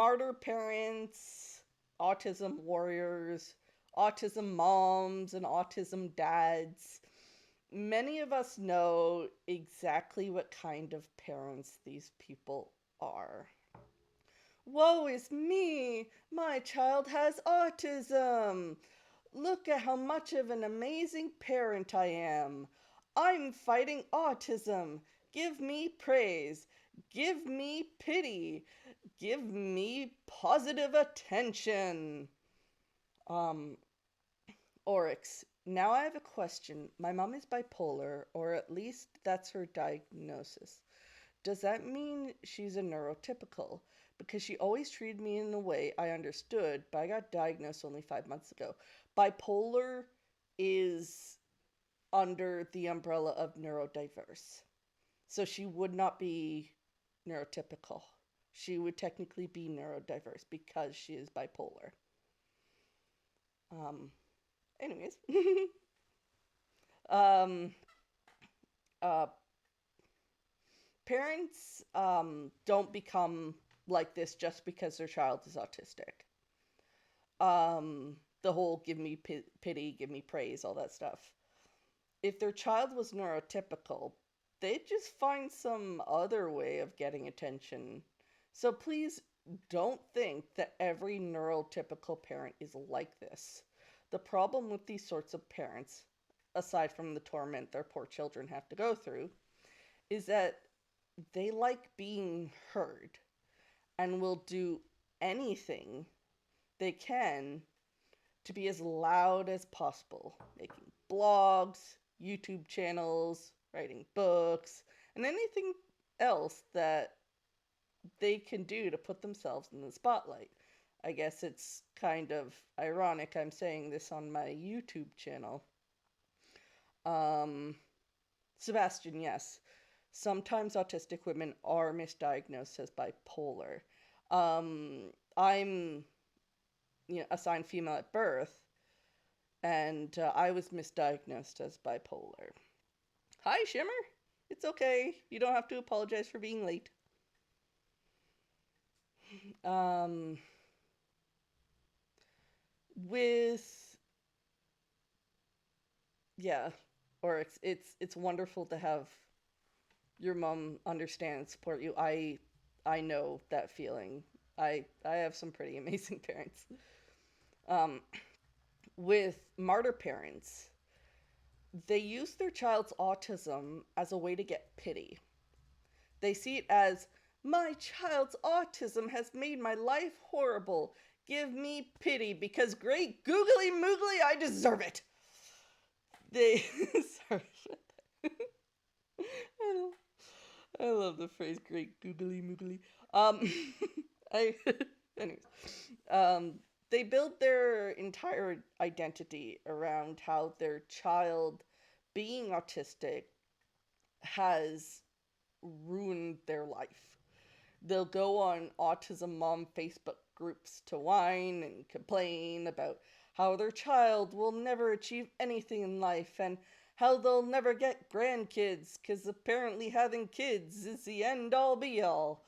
Martyr Parents, Autism Warriors, Autism Moms, and Autism Dads, many of us know exactly what kind of parents these people are. Woe is me! My child has autism! Look at how much of an amazing parent I am! I'm fighting autism! Give me praise! Give me pity! Give me positive attention! Um, Oryx, now I have a question. My mom is bipolar, or at least that's her diagnosis. Does that mean she's a neurotypical? Because she always treated me in a way I understood, but I got diagnosed only 5 months ago. Bipolar is under the umbrella of neurodiverse. So she would not be neurotypical. She would technically be neurodiverse because she is bipolar. Um, anyways. um, uh, Parents don't become like this just because their child is autistic. The whole give me pity, give me praise, all that stuff. If their child was neurotypical, they'd just find some other way of getting attention. So please don't think that every neurotypical parent is like this. The problem with these sorts of parents, aside from the torment their poor children have to go through, is that they like being heard and will do anything they can to be as loud as possible, making blogs, YouTube channels, writing books, and anything else that they can do to put themselves in the spotlight. I guess it's kind of ironic I'm saying this on my YouTube channel. Sebastian, yes. Sometimes autistic women are misdiagnosed as bipolar. I'm assigned female at birth, and I was misdiagnosed as bipolar. Hi, Shimmer. It's okay. You don't have to apologize for being late. With yeah, or it's wonderful to have your mom understand and support you. I know that feeling. I have some pretty amazing parents. Um, with Martyr Parents, they use their child's autism as a way to get pity. They see it as, my child's autism has made my life horrible. Give me pity because great googly moogly, I deserve it. They sorry. I love the phrase great googly moogly. I anyways. They build their entire identity around how their child being autistic has ruined their life. They'll go on Autism Mom Facebook groups to whine and complain about how their child will never achieve anything in life and how they'll never get grandkids because apparently having kids is the end all be all.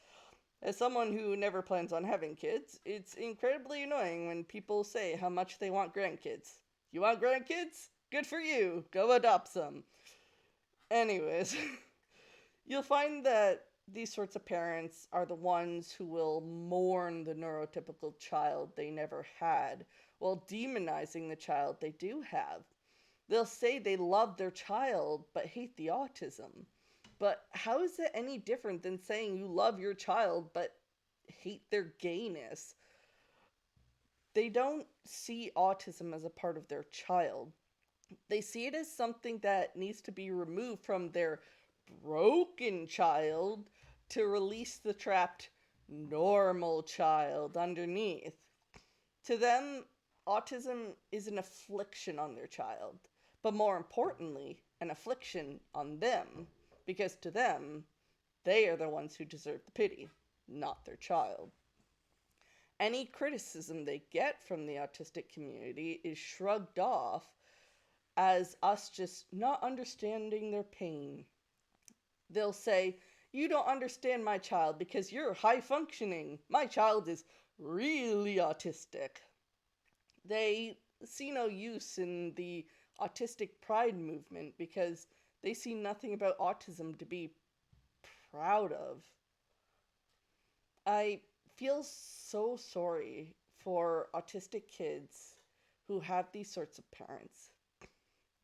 As someone who never plans on having kids, it's incredibly annoying when people say how much they want grandkids. You want grandkids? Good for you. Go adopt some. Anyways, you'll find that these sorts of parents are the ones who will mourn the neurotypical child they never had while demonizing the child they do have. They'll say they love their child but hate the autism. But how is that any different than saying you love your child but hate their gayness? They don't see autism as a part of their child. They see it as something that needs to be removed from their broken child to release the trapped normal child underneath. To them, autism is an affliction on their child, but more importantly, an affliction on them. Because to them, they are the ones who deserve the pity, not their child. Any criticism they get from the autistic community is shrugged off as us just not understanding their pain. They'll say, you don't understand my child because you're high functioning. My child is really autistic. They see no use in the autistic pride movement because they see nothing about autism to be proud of. I feel so sorry for autistic kids who have these sorts of parents.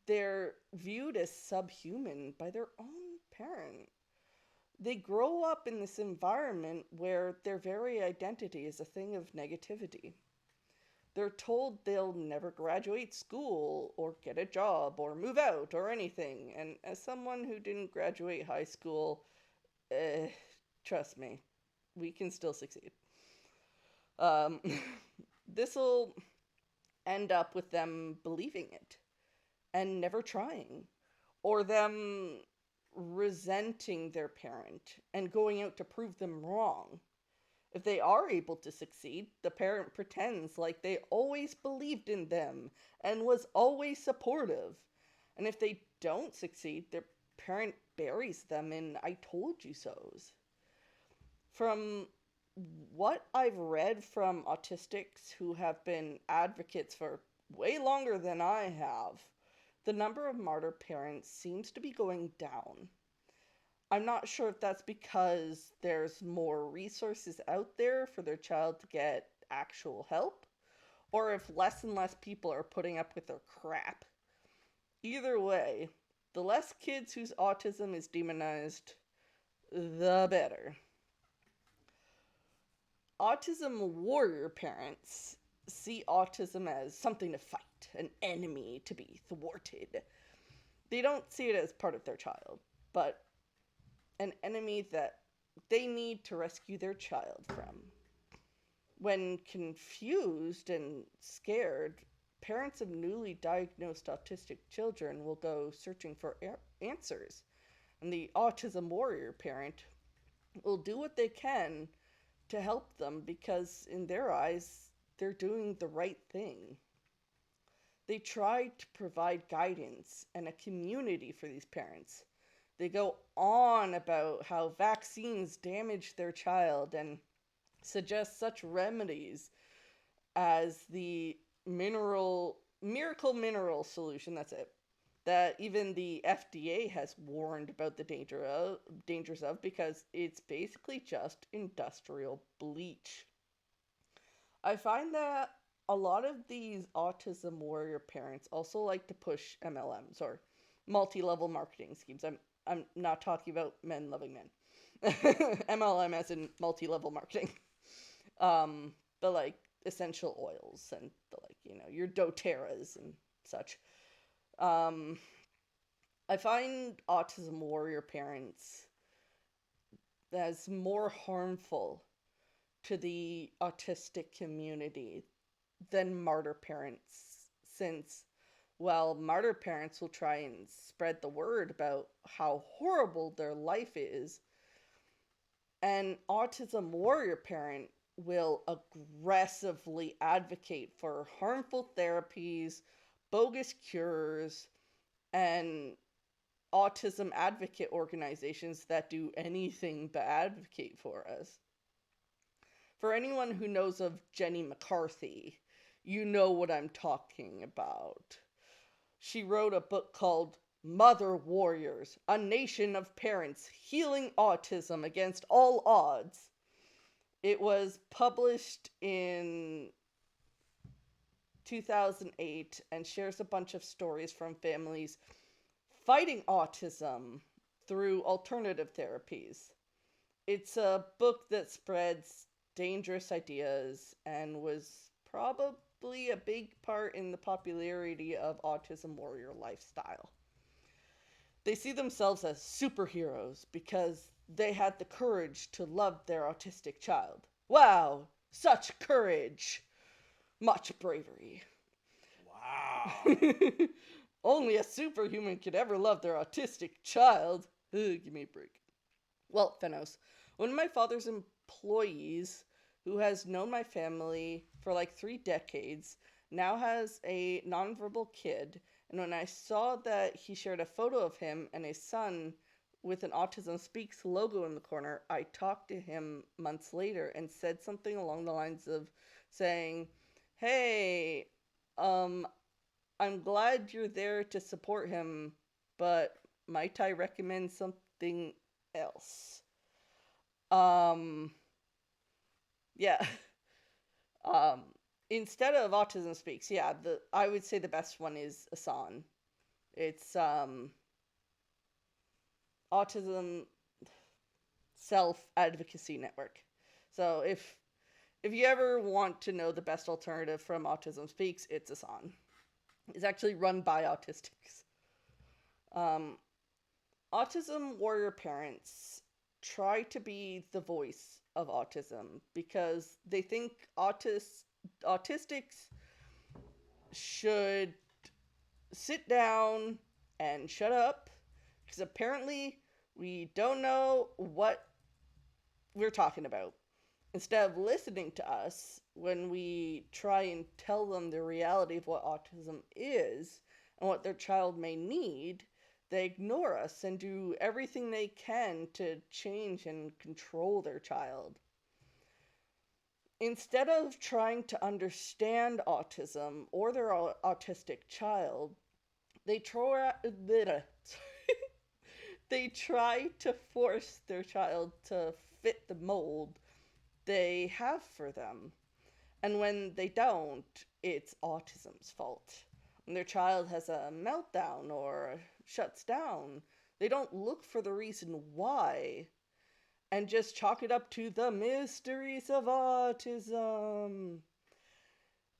They're viewed as subhuman by their own parent. They grow up in this environment where their very identity is a thing of negativity. They're told they'll never graduate school or get a job or move out or anything. And as someone who didn't graduate high school, uh, trust me, we can still succeed. Um, this will end up with them believing it and never trying, or them resenting their parent and going out to prove them wrong. If they are able to succeed, the parent pretends like they always believed in them and was always supportive. And if they don't succeed, their parent buries them in I told you so's. From what I've read from autistics who have been advocates for way longer than I have, the number of martyr parents seems to be going down. I'm not sure if that's because there's more resources out there for their child to get actual help, or if less and less people are putting up with their crap. Either way, the less kids whose autism is demonized, the better. Autism warrior parents see autism as something to fight, an enemy to be thwarted. They don't see it as part of their child, but an enemy that they need to rescue their child from. When confused and scared, parents of newly diagnosed autistic children will go searching for answers. And the autism warrior parent will do what they can to help them because, in their eyes, they're doing the right thing. They try to provide guidance and a community for these parents. They go on about how vaccines damage their child and suggest such remedies as the miracle mineral solution, that's it, that even the FDA has warned about the dangers of because it's basically just industrial bleach. I find that a lot of these autism warrior parents also like to push MLMs or multi-level marketing schemes. I'm not talking about men loving men. MLM as in multi-level marketing. The like essential oils and the like, your doTERRAs and such. I find autism warrior parents as more harmful to the autistic community than martyr parents, since while martyr parents will try and spread the word about how horrible their life is, an autism warrior parent will aggressively advocate for harmful therapies, bogus cures, and autism advocate organizations that do anything but advocate for us. For anyone who knows of Jenny McCarthy, you know what I'm talking about. She wrote a book called Mother Warriors, A Nation of Parents Healing Autism Against All Odds. It was published in 2008 and shares a bunch of stories from families fighting autism through alternative therapies. It's a book that spreads dangerous ideas and was probably a big part in the popularity of Autism Warrior lifestyle. They see themselves as superheroes because they had the courage to love their autistic child. Wow, such courage! Much bravery. Wow. Only a superhuman could ever love their autistic child. Ugh, give me a break. Well, Fenos, one of my father's employees, who has known my family for like 3 decades, now has a nonverbal kid. And when I saw that he shared a photo of him and his son with an Autism Speaks logo in the corner, I talked to him months later and said something along the lines of saying, "Hey, um, I'm glad you're there to support him, but might I recommend something else?" Um, yeah. Um, Instead of Autism Speaks, yeah, the I would say the best one is Asan. It's Autism Self Advocacy Network. So if you ever want to know the best alternative from Autism Speaks, it's Asan. It's actually run by autistics. Um, Autism Warrior parents try to be the voice of autism because they think autistics should sit down and shut up because apparently we don't know what we're talking about. Instead of listening to us when we try and tell them the reality of what autism is and what their child may need, they ignore us and do everything they can to change and control their child. Instead of trying to understand autism or their autistic child, they try they try to force their child to fit the mold they have for them. And when they don't, it's autism's fault. When their child has a meltdown or shuts down, they don't look for the reason why and just chalk it up to the mysteries of autism.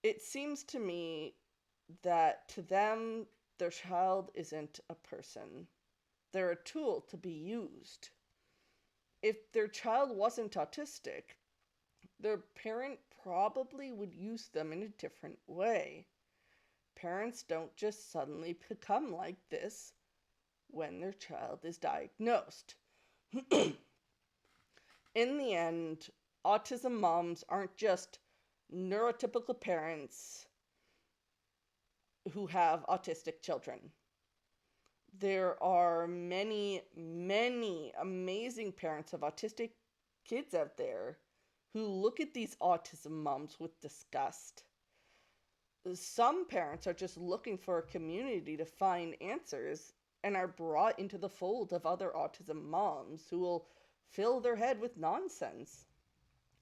It seems to me that to them, their child isn't a person. They're a tool to be used. If their child wasn't autistic, their parent probably would use them in a different way. Parents don't just suddenly become like this when their child is diagnosed. In the end, autism moms aren't just neurotypical parents who have autistic children. There are many, many amazing parents of autistic kids out there who look at these autism moms with disgust. Some parents are just looking for a community to find answers and are brought into the fold of other autism moms who will fill their head with nonsense.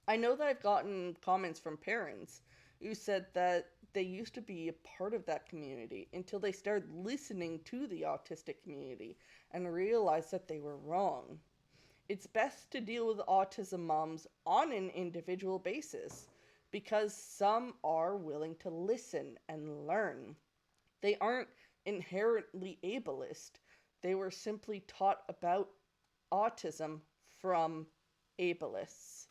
I know that I've gotten comments from parents who said that they used to be a part of that community until they started listening to the autistic community and realized that they were wrong. It's best to deal with autism moms on an individual basis because some are willing to listen and learn. They aren't inherently ableist, they were simply taught about autism from ableists.